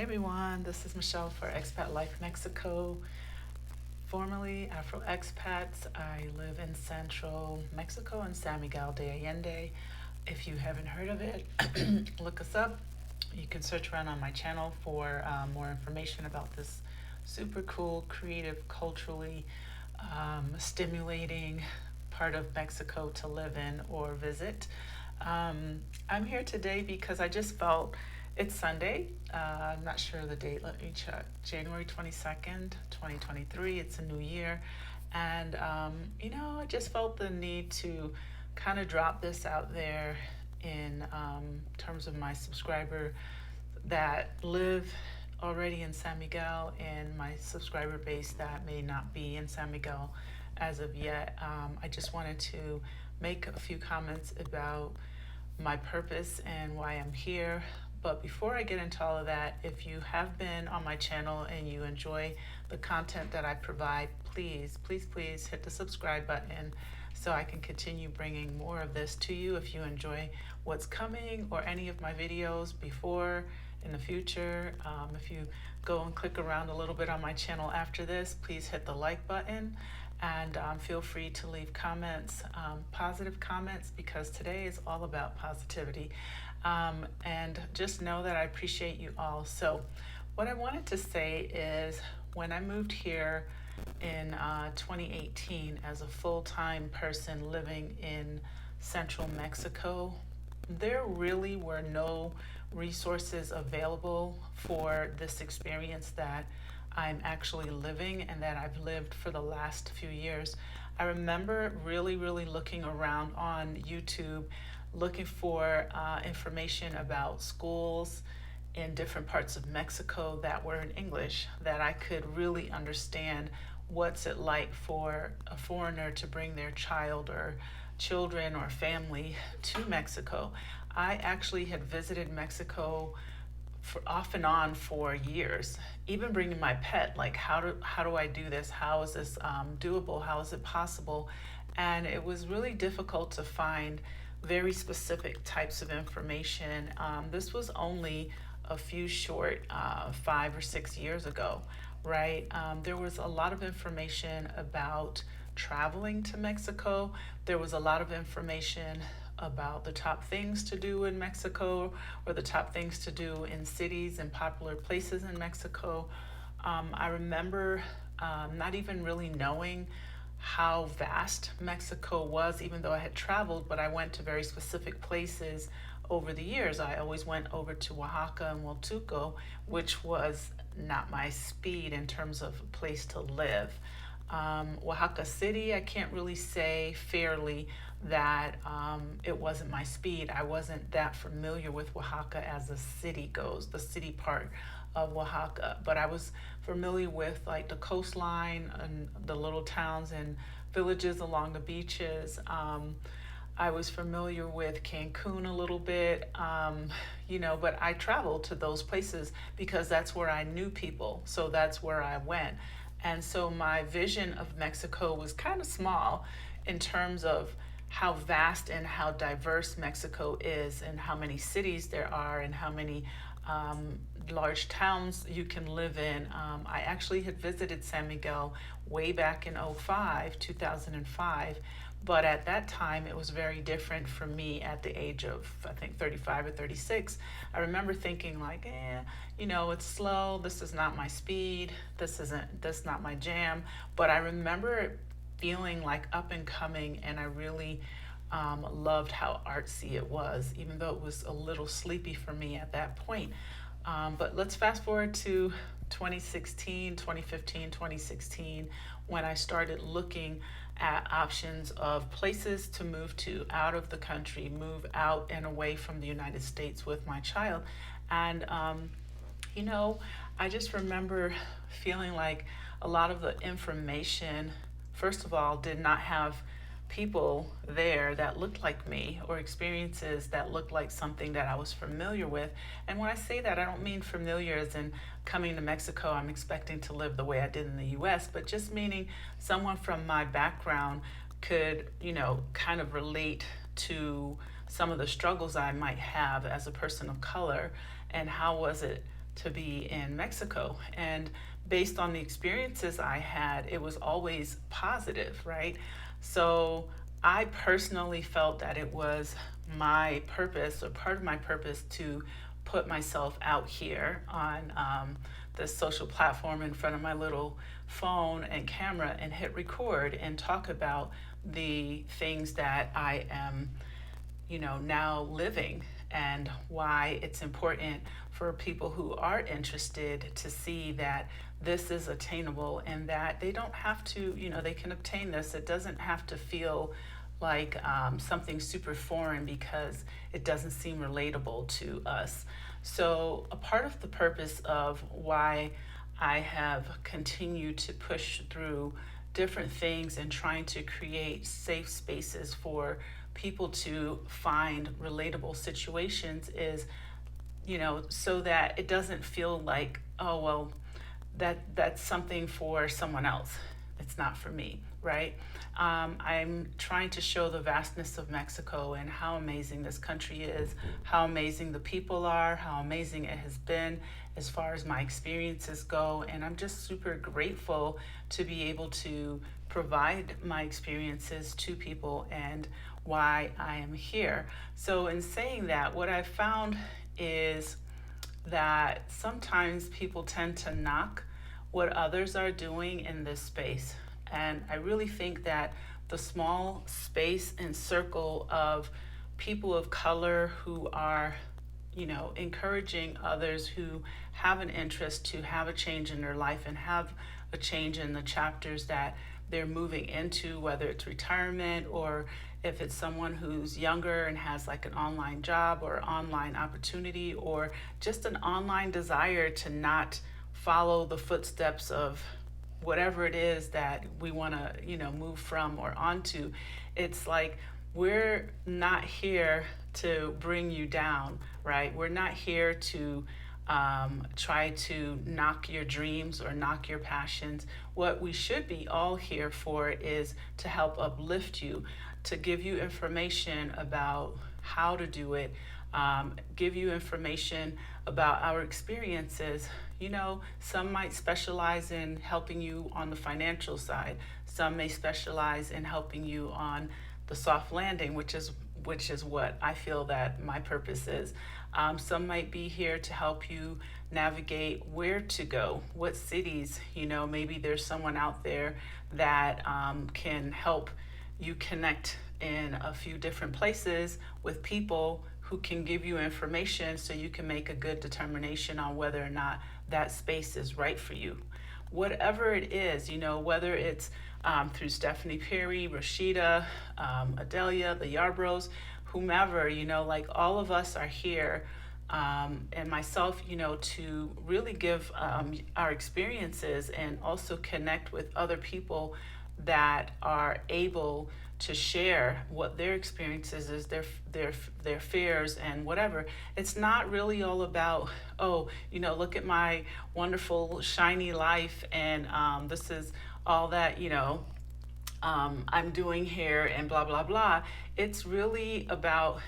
everyone, this is Michelle for Expat Life Mexico, formerly Afro Expats. I live in central Mexico in San Miguel de Allende. If you haven't heard of it, look us up. You can search around on my channel for more information about this super cool, creative, culturally stimulating part of Mexico to live in or visit. I'm here today because I just felt it's Sunday. I'm not sure the date. Let me check. January 22nd, 2023. It's a new year. And, I just felt the need to kind of drop this out there in terms of my subscriber that live already in San Miguel and my subscriber base that may not be in San Miguel as of yet. I just wanted to make a few comments about my purpose and why I'm here. But before I get into all of that, if you have been on my channel and you enjoy the content that I provide, please hit the subscribe button so I can continue bringing more of this to you. If you enjoy what's coming or any of my videos before, in the future, if you go and click around a little bit on my channel after this, please hit the like button and feel free to leave comments, positive comments, because today is all about positivity. And just know that I appreciate you all. So what I wanted to say is when I moved here in 2018 as a full-time person living in central Mexico, there really were no resources available for this experience that I'm actually living and that I've lived for the last few years. I remember really looking around on YouTube, looking for information about schools in different parts of Mexico that were in English, that I could really understand what's it like for a foreigner to bring their child or children or family to Mexico. I actually had visited Mexico for off and on for years, even bringing my pet, like how do I do this? How is this doable? How is it possible? And it was really difficult to find very specific types of information. This was only a few short 5 or 6 years ago, right? There was a lot of information about traveling to Mexico. There was a lot of information about the top things to do in Mexico or the top things to do in cities and popular places in Mexico. I remember not even really knowing how vast Mexico was, even though I had traveled, but I went to very specific places over the years. I always went over to Oaxaca and Hualtuco, which was not my speed in terms of a place to live. Oaxaca City, I can't really say fairly that it wasn't my speed. I wasn't that familiar with Oaxaca as the city goes, the city part of Oaxaca, but I was familiar with like the coastline and the little towns and villages along the beaches. I was familiar with Cancun a little bit, but I traveled to those places because that's where I knew people, so that's where I went. And so my vision of Mexico was kind of small in terms of how vast and how diverse Mexico is and how many cities there are and how many large towns you can live in. I actually had visited San Miguel way back in 2005, but at that time it was very different for me at the age of, I think, 35 or 36. I remember thinking like, it's slow, this is not my speed, this not my jam. But I remember feeling like up and coming, and I really loved how artsy it was, even though it was a little sleepy for me at that point. But let's fast forward to 2016, 2015, 2016, when I started looking at options of places to move to out of the country, move out and away from the United States with my child. And, I just remember feeling like a lot of the information, first of all, did not have people there that looked like me or experiences that looked like something that I was familiar with. And when I say that, I don't mean familiar as in coming to Mexico, I'm expecting to live the way I did in the US, but just meaning someone from my background could, kind of relate to some of the struggles I might have as a person of color, and how was it to be in Mexico. And based on the experiences I had, it was always positive, right? So I personally felt that it was my purpose or part of my purpose to put myself out here on this social platform in front of my little phone and camera and hit record and talk about the things that I am, now living, and why it's important for people who are interested to see that this is attainable and that they don't have to, they can obtain this. It doesn't have to feel like something super foreign because it doesn't seem relatable to us. So, a part of the purpose of why I have continued to push through different things and trying to create safe spaces for people to find relatable situations is, so that it doesn't feel like, oh, well, that's something for someone else. It's not for me, right? I'm trying to show the vastness of Mexico and how amazing this country is, how amazing the people are, how amazing it has been as far as my experiences go. And I'm just super grateful to be able to provide my experiences to people and why I am here. So, in saying that, what I've found is that sometimes people tend to knock what others are doing in this space. And I really think that the small space and circle of people of color who are, encouraging others who have an interest to have a change in their life and have a change in the chapters that they're moving into, whether it's retirement or if it's someone who's younger and has like an online job or online opportunity or just an online desire to not follow the footsteps of whatever it is that we want to, move from or onto. It's like we're not here to bring you down, right? We're not here to try to knock your dreams or knock your passions. What we should be all here for is to help uplift you, to give you information about how to do it, give you information about our experiences. Some might specialize in helping you on the financial side. Some may specialize in helping you on the soft landing, which is what I feel that my purpose is. Some might be here to help you navigate where to go, what cities. Maybe there's someone out there that can help you connect in a few different places with people who can give you information so you can make a good determination on whether or not that space is right for you. Whatever it is, whether it's through Stephanie Perry, Rashida, Adelia, the Yarbrough, whomever, like all of us are here, and myself, to really give our experiences and also connect with other people that are able to share what their experiences is, their fears and whatever. It's not really all about, oh, look at my wonderful shiny life and this is all that I'm doing here and blah blah blah. It's really about,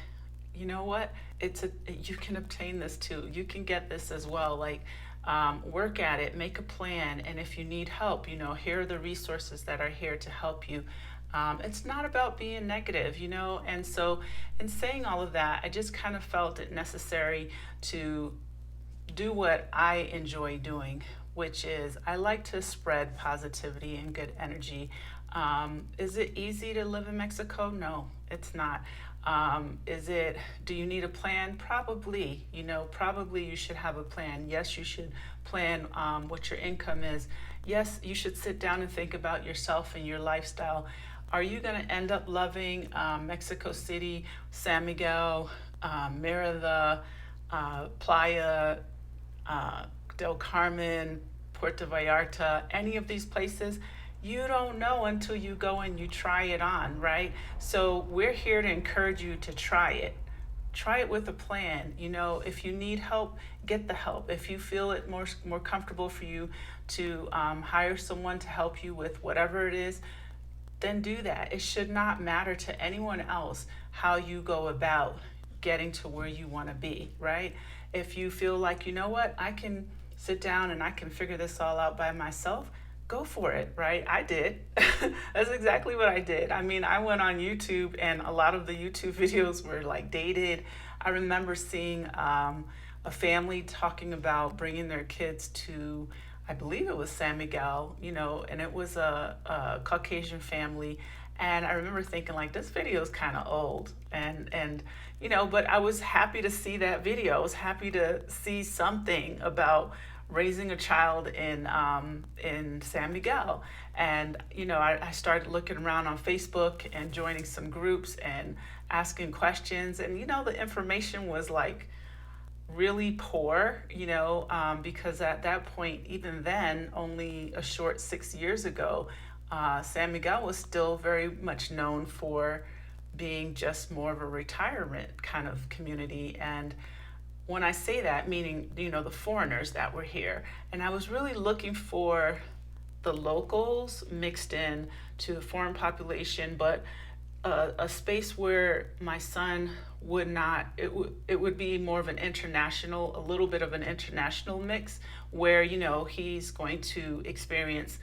what, you can obtain this too. You can get this as well. Like, work at it, make a plan, and if you need help, here are the resources that are here to help you. It's not about being negative, and so in saying all of that, I just kind of felt it necessary to do what I enjoy doing, which is I like to spread positivity and good energy. Is it easy to live in Mexico? No, it's not. Do you need a plan? Probably, probably you should have a plan. Yes, you should plan what your income is. Yes, you should sit down and think about yourself and your lifestyle. Are you going to end up loving Mexico City, San Miguel, Merida, Playa, Del Carmen, Puerto Vallarta, any of these places? You don't know until you go and you try it on, right? So we're here to encourage you to try it. Try it with a plan. If you need help, get the help. If you feel it more comfortable for you to hire someone to help you with whatever it is, then do that. It should not matter to anyone else how you go about getting to where you want to be, right? If you feel like, you know what, I can sit down and I can figure this all out by myself, go for it, right? I did. That's exactly what I did. I mean, I went on YouTube and a lot of the YouTube videos were like dated. I remember seeing a family talking about bringing their kids to, I believe it was San Miguel, and it was a Caucasian family. And I remember thinking like, this video is kind of old, but I was happy to see that video. I was happy to see something about raising a child in San Miguel. And I started looking around on Facebook and joining some groups and asking questions. And the information was like really poor, because at that point, even then, only a short 6 years ago, San Miguel was still very much known for being just more of a retirement kind of community. And when I say that, meaning, the foreigners that were here. And I was really looking for the locals mixed in to the foreign population, but a space where my son would not, it would be more of an international, a little bit of an international mix where, he's going to experience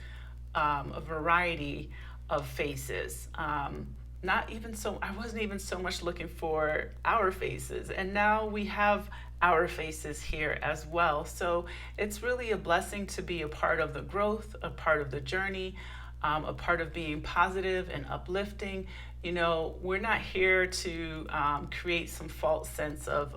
a variety of faces. Not even so, I wasn't even so much looking for our faces. And now we have our faces here as well. So it's really a blessing to be a part of the growth, a part of the journey, a part of being positive and uplifting. We're not here to create some false sense of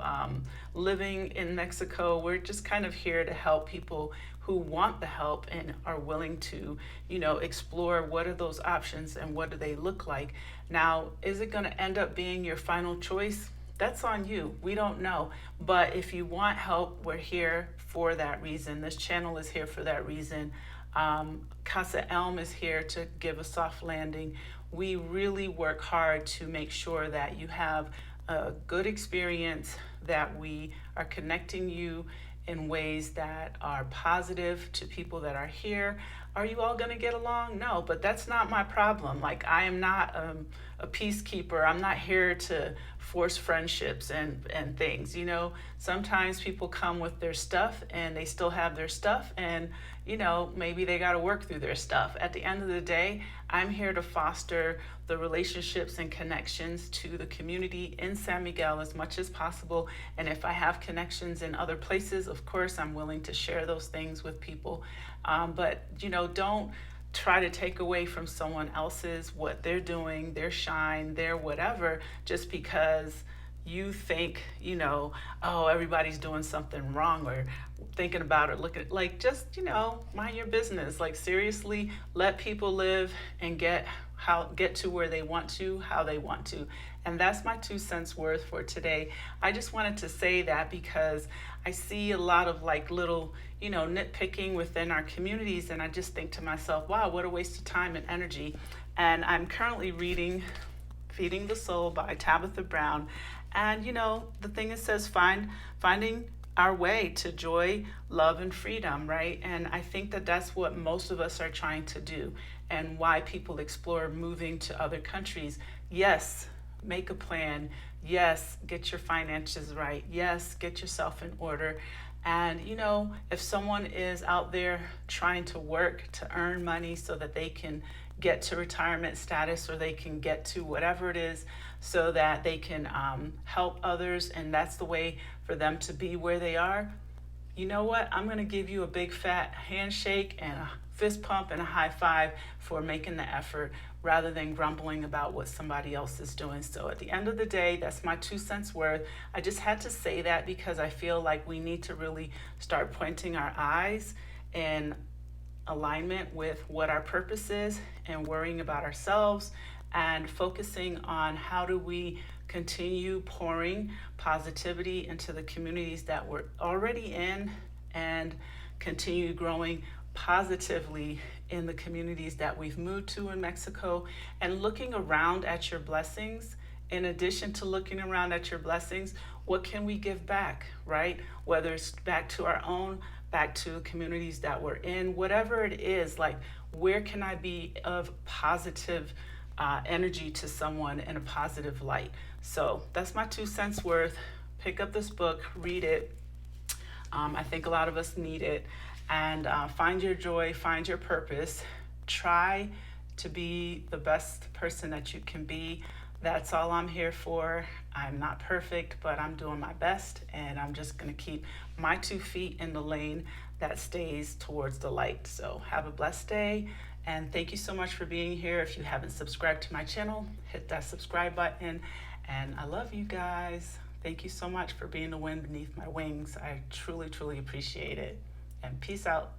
living in Mexico. We're just kind of here to help people who want the help and are willing to, explore what are those options and what do they look like. Now, is it going to end up being your final choice? That's on you. We don't know. But if you want help, we're here for that reason. This channel is here for that reason. Casa Elm is here to give a soft landing. We really work hard to make sure that you have a good experience, that we are connecting you in ways that are positive to people that are here. Are you all going to get along? No, but that's not my problem. Like, I am not a peacekeeper. I'm not here to force friendships and things. Sometimes people come with their stuff and they still have their stuff, and maybe they got to work through their stuff. At the end of the day, I'm here to foster the relationships and connections to the community in San Miguel as much as possible. And if I have connections in other places, of course, I'm willing to share those things with people. But don't try to take away from someone else's, what they're doing, their shine, their whatever, just because you think, oh, everybody's doing something wrong, or thinking about it, looking like, just, mind your business. Like, seriously, let people live and get to where they want to, how they want to. And that's my 2 cents worth for today. I just wanted to say that because I see a lot of like little, nitpicking within our communities. And I just think to myself, wow, what a waste of time and energy. And I'm currently reading Feeding the Soul by Tabitha Brown. And, the thing it says, finding our way to joy, love, and freedom, right? And I think that that's what most of us are trying to do, and why people explore moving to other countries. Yes, make a plan. Yes, get your finances right. Yes, get yourself in order. And, if someone is out there trying to work to earn money so that they can get to retirement status, or they can get to whatever it is so that they can help others, and that's the way for them to be where they are, you know what? I'm going to give you a big fat handshake and a fist pump and a high five for making the effort rather than grumbling about what somebody else is doing. So at the end of the day, that's my 2 cents worth. I just had to say that because I feel like we need to really start pointing our eyes in alignment with what our purpose is, and worrying about ourselves and focusing on how do we continue pouring positivity into the communities that we're already in, and continue growing positively in the communities that we've moved to in Mexico, and looking around at your blessings. In addition to looking around at your blessings, what can we give back, right? Whether it's back to our own, back to communities that we're in, whatever it is, like, where can I be of positive energy to someone in a positive light? So that's my 2 cents worth. Pick up this book, read it, I think a lot of us need it. And find your joy, find your purpose. Try to be the best person that you can be. That's all I'm here for. I'm not perfect, but I'm doing my best, and I'm just going to keep my 2 feet in the lane that stays towards the light. So have a blessed day, and thank you so much for being here. If you haven't subscribed to my channel, hit that subscribe button, and I love you guys. Thank you so much for being the wind beneath my wings. I truly, truly appreciate it, and peace out.